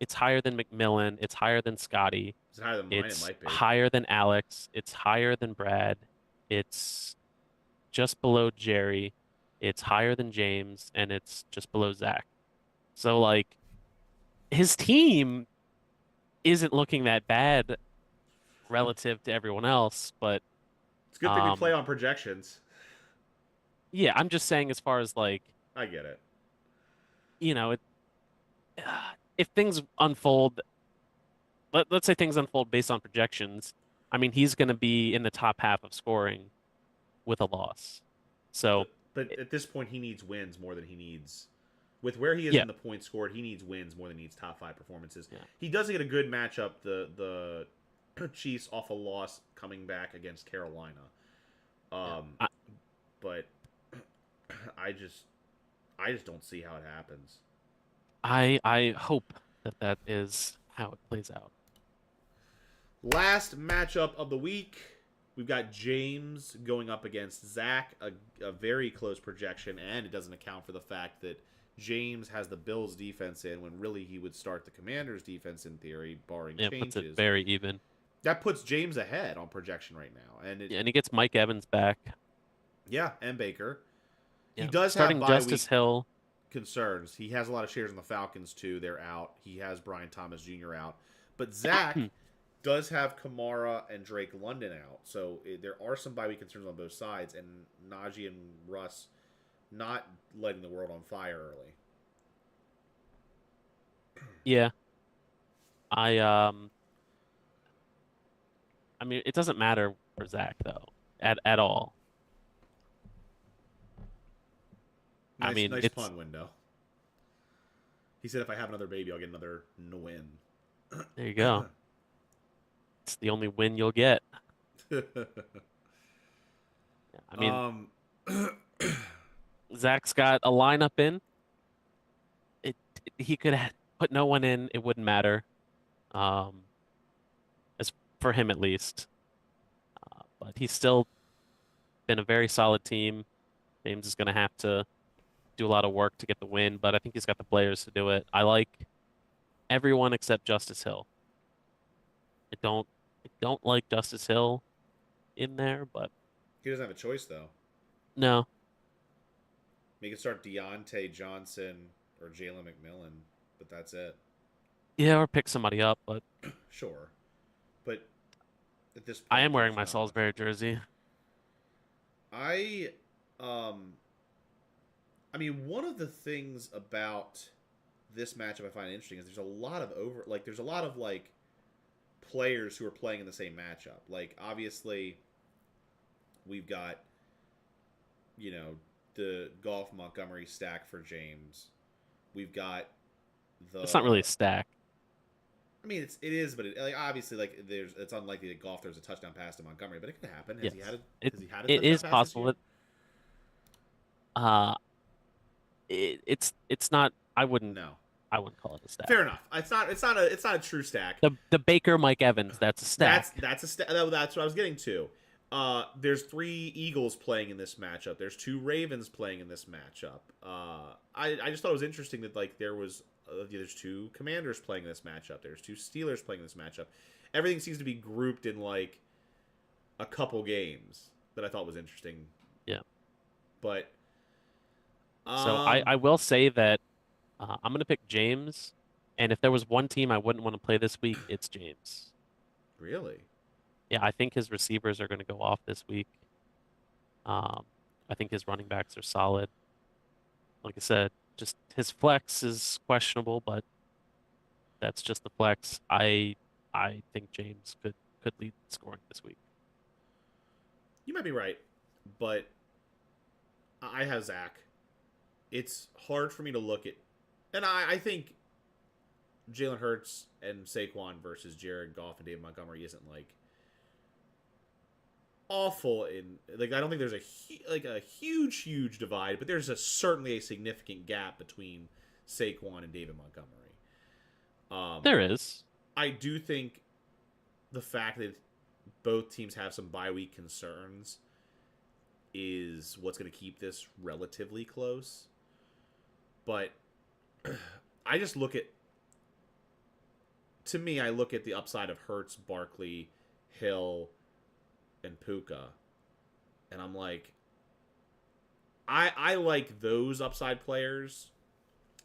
McMillan. It's higher than Scotty. it's higher than mine. It It's might be. higher than Alex. It's higher than Brad. It's just below Jerry. It's higher than James, and it's just below Zach. So like his team isn't looking that bad relative to everyone else, but It's a good thing we play um on projections. yeah, I'm just saying as far as like, I get it. you know, it, if things unfold, let's say things unfold based on projections, I mean, he's going to be in the top half of scoring with a loss. So, But it- at this point, he needs wins more than he needs. With where he is yeah, in the points scored, he needs wins more than he needs top five performances. yeah, He does get a good matchup. The Chiefs off a loss coming back against Carolina. yeah. Um, but I just don't see how it happens. I hope that that is how it plays out. Last matchup of the week, we've got James going up against Zach, a very close projection, and it doesn't account for the fact that James has the Bills defense in when really he would start the Commanders defense in theory, barring Yeah, it puts it changes. very even. That puts James ahead on projection right now, and Yeah, and he gets Mike Evans back. yeah, and Baker. He Yeah, does have starting bye Justice week Hill. concerns. He has a lot of shares in the Falcons too. They're out. He has Brian Thomas Jr. out, but Zach does have Kamara and Drake London out. So there are some bye week concerns on both sides, and Najee and Russ not letting the world on fire early. Yeah, I I mean, it doesn't matter for Zach though, at all. I Nice, mean, nice it's pun window. He said, "If I have another baby, I'll get another win." there you go. It's the only win you'll get. Yeah, I mean, um, Zach's got a lineup in. It he could put no one in. It wouldn't matter. Um, as for him at least. But he's still been a very solid team. James is going to have to do a lot of work to get the win, but I think he's got the players to do it. I like everyone except Justice Hill. I don't like Justice Hill in there, but he doesn't have a choice though. no. He can start Deontay Johnson or Jalen McMillan, but that's it. Yeah, or pick somebody up, but Sure, but at this I point, am there's wearing my not much. Salisbury jersey. I, um, I mean, one of the things about this matchup I find interesting is there's a lot of there's a lot of like players who are playing in the same matchup. Like obviously, we've got the Golf Montgomery stack for James. We've got the. It's not really a stack. I mean, it is, but like obviously, like it's unlikely that Golf there's a touchdown pass to Montgomery, but it could happen. Has Yes. he had a It Has he had a it touchdown is pass this possible year? that it's not No. I wouldn't call it a stack. Fair enough. It's not a true stack. The Baker Mike Evans, that's a stack. That's what I was getting to. There's 3 Eagles playing in this matchup. There's 2 Ravens playing in this matchup. I just thought it was interesting that like there's 2 Commanders playing in this matchup. There's 2 Steelers playing in this matchup. Everything seems to be grouped in like a couple games that I thought was interesting. Yeah. But So I will say that I'm going to pick James, and if there was one team I wouldn't want to play this week, it's James. really, Yeah, I think his receivers are going to go off this week. I think his running backs are solid. Like I said, just his flex is questionable, but that's just the flex. I think James could lead scoring this week. You might be right, but I have Zach. It's hard for me to look at, and I think Jalen Hurts and Saquon versus Jared Goff and David Montgomery isn't like awful in like I don't think there's a huge divide, but there's certainly a significant gap between Saquon and David Montgomery. There is. I do think the fact that both teams have some bye week concerns is what's going to keep this relatively close. But I just look at, to me, I look at the upside of Hurts, Barkley, Hill, and Puka, and I'm like, I like those upside players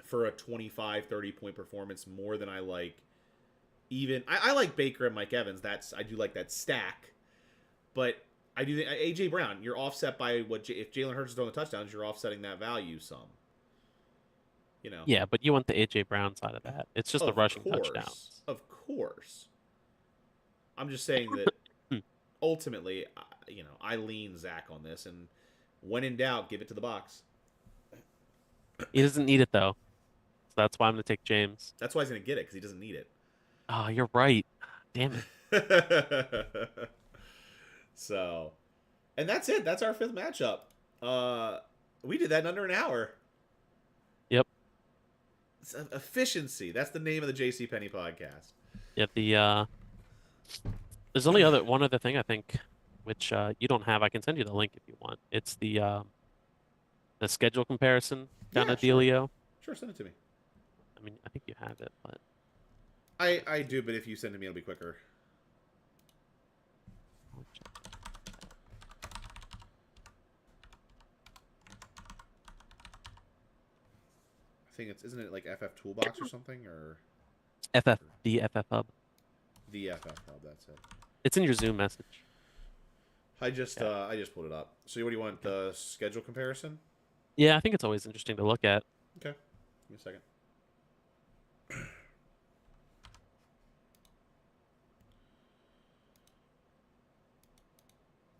for a 25, 30 point performance more than I like even I like Baker and Mike Evans. I do like that stack, but I do think AJ Brown, you're offset by if Jalen Hurts is throwing the touchdowns, you're offsetting that value some. You know. Yeah, but you want the AJ Brown side of that. It's just the rushing touchdowns. Of course. I'm just saying that ultimately, I lean Zach on this, and when in doubt, give it to the box. He doesn't need it though, so that's why I'm gonna take James. That's why he's gonna get it because he doesn't need it. Oh, you're right. Damn it. So, and that's it. That's our fifth matchup. We did that in under an hour. Yep. It's efficiency. That's the name of the JC Penni podcast. Yeah. There's only one other thing I think, which you don't have. I can send you the link if you want. It's the schedule comparison kind of dealio. Sure, send it to me. I mean, I think you have it, but I do. But if you send it to me, it'll be quicker. I think isn't it like FF Toolbox or something or the FF Hub. The FF Hub, that's it. It's in your Zoom message. I just pulled it up. So what do you want, the schedule comparison? Yeah, I think it's always interesting to look at. Okay. Give me a second.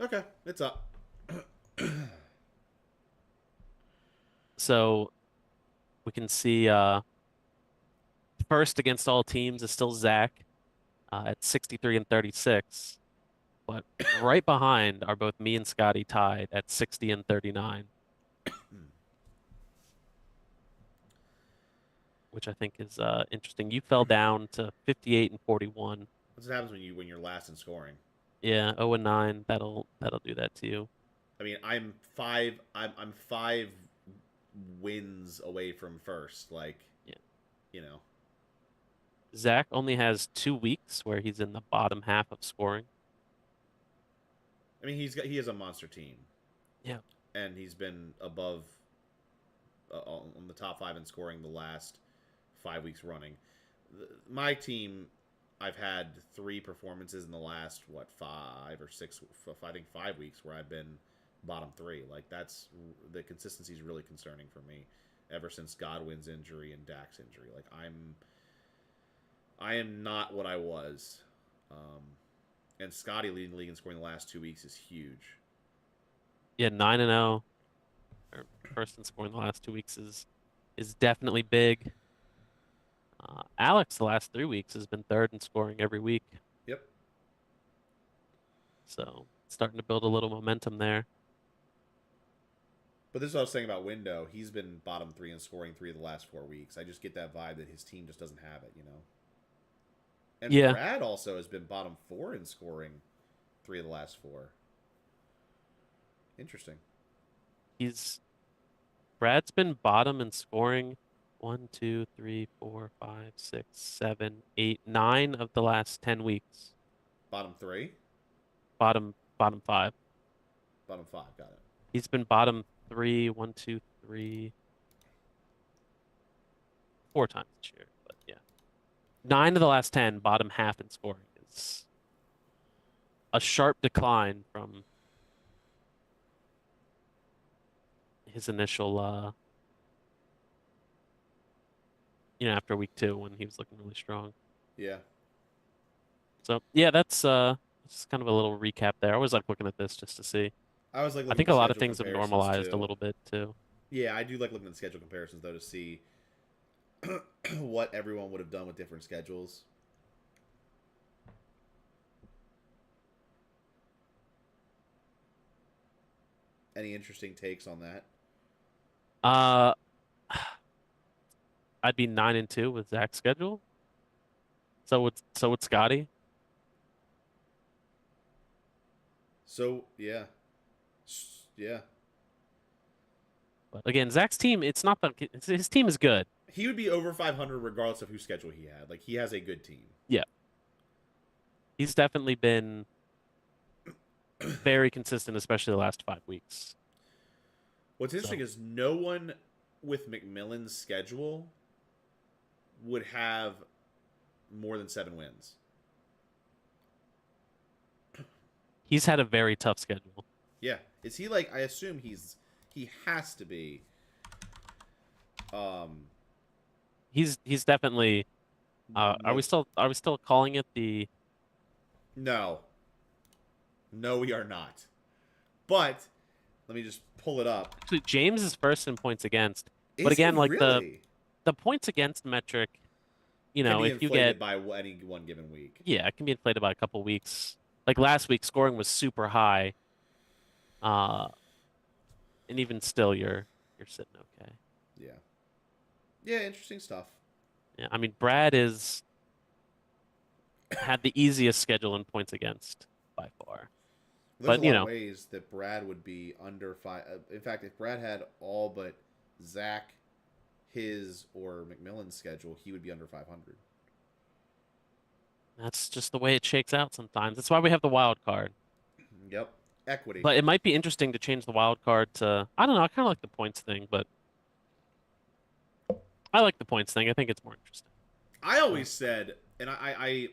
Okay, it's up. So we can see first against all teams is still Zach at 63 and 36. But right behind are both me and Scotty tied at 60 and 39. Which I think is interesting. You fell down to 58 and 41. That's what happens when you're last in scoring. Yeah, 0 and 9. That'll do that to you. I mean, I'm five wins away from first. Like, yeah. Zach only has 2 weeks where he's in the bottom half of scoring. I mean, he has a monster team. Yeah. And he's been above on the top 5 in scoring the last 5 weeks running. My team, I've had 3 performances in the last 5 or 6, I think 5 weeks where I've been bottom 3. Like the consistency is really concerning for me ever since Godwin's injury and Dak's injury. Like I am not what I was. And Scotty leading the league in scoring the last 2 weeks is huge. Yeah, 9-0. Or first in scoring the last 2 weeks is definitely big. Alex the last 3 weeks has been third in scoring every week. Yep. So starting to build a little momentum there. But this is what I was saying about Window. He's been bottom 3 in scoring 3 of the last 4 weeks. I just get that vibe that his team just doesn't have it, And Brad also has been bottom 4 in scoring 3 of the last 4. Interesting. Brad's been bottom in scoring 1, 2, 3, 4, 5, 6, 7, 8, 9 of the last 10 weeks. Bottom 3? Bottom 5. Bottom 5, got it. He's been bottom 3, 1, 2, 3, 4 times this year, but yeah. 9 of the last 10, bottom half in scoring is a sharp decline from his initial, after week 2 when he was looking really strong. Yeah. So yeah, that's Just kind of a little recap there. I always like looking at this just to see. I was like I looking at think the a lot of schedule things have comparisons normalized a too. little bit too. Yeah, I do like looking at the schedule comparisons though to see what everyone would have done with different schedules. Any interesting takes on that? Uh, I'd be 9-2 with Zach's schedule. So would Scotty. So yeah, yeah, But again, Zach's team, it's not the his team is good. he would be over 500 regardless of whose schedule he had. Like he has a good team. Yeah, he's definitely been very consistent, especially the last 5 weeks. What's interesting So is no one with McMillan's schedule would have more than 7 wins. he's had a very tough schedule. Yeah, is he like? I assume he has to be. He's definitely. Are we Most still calling it the? no, no, we are not. But let me just pull it up. Actually, James is first in points against. But Is he again, like really? the points against metric, Can be if you get inflated by any one given week. yeah, it can be inflated by a couple weeks. Like last week, scoring was super high. Uh, and even still, you're sitting okay. Yeah. Yeah, interesting stuff. Yeah, I mean, Brad is had the easiest schedule in points against by far. There's a But lot of ways that Brad would be under five. In fact, if Brad had all but Zach, his, or McMillan's schedule, he would be under 500. that's just the way it shakes out sometimes. That's why we have the wild card. Yep. Equity. But it might be interesting to change the wild card to, I don't know, I kind of like the points thing, but I like the points thing. I think it's more interesting. I always said, and I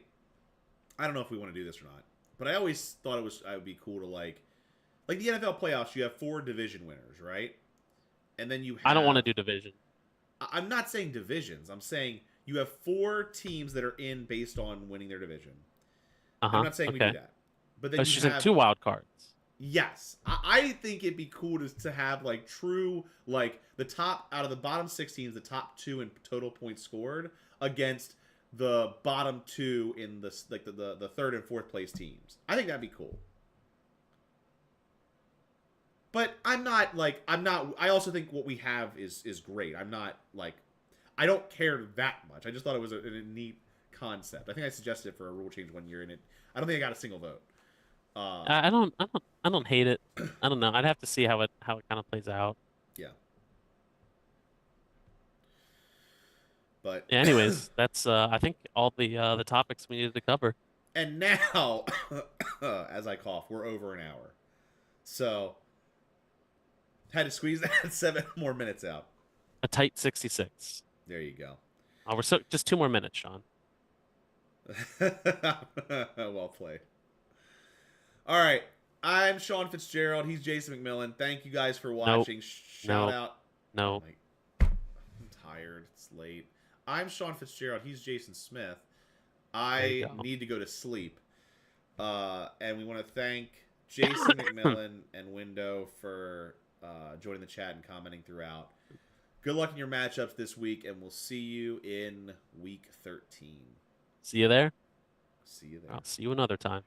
don't know if we want to do this or not, but I always thought I would be cool to like the NFL playoffs. You have 4 division winners, right? And then you have. I don't want to do division. I'm not saying divisions. I'm saying you have 4 teams that are in based on winning their division. I'm Uh-huh. not saying we do Okay. that, but then Oh, you she said have 2 wild cards. yes. I think it'd be cool to have like true like the top out of the bottom 6 teams, the top 2 in total points scored against the bottom 2 in the like the third and fourth place teams. I think that'd be cool. But I'm not like I'm not. I also think what we have is great. I'm not like I don't care that much. I just thought it was a neat concept. I think I suggested it for a rule change one year, and I don't think I got a single vote. I don't hate it. I don't know. I'd have to see how it kind of plays out. Yeah, but Yeah, anyways, that's I think all the topics we needed to cover. and now, as I cough, we're over an hour, so had to squeeze that 7 more minutes out. A tight 66. There you go. Oh, we're just 2 more minutes, Sean. Well played. All right. I'm Sean Fitzgerald. He's Jason McMillan. Thank you guys for watching. Shout out. No. Oh I'm tired. It's late. I'm Sean Fitzgerald. He's Jason Smith. I need to go to sleep. And we want to thank Jason McMillan and Window for joining the chat and commenting throughout. Good luck in your matchups this week, and we'll see you in week 13. See you there. See you there. I'll see you another time.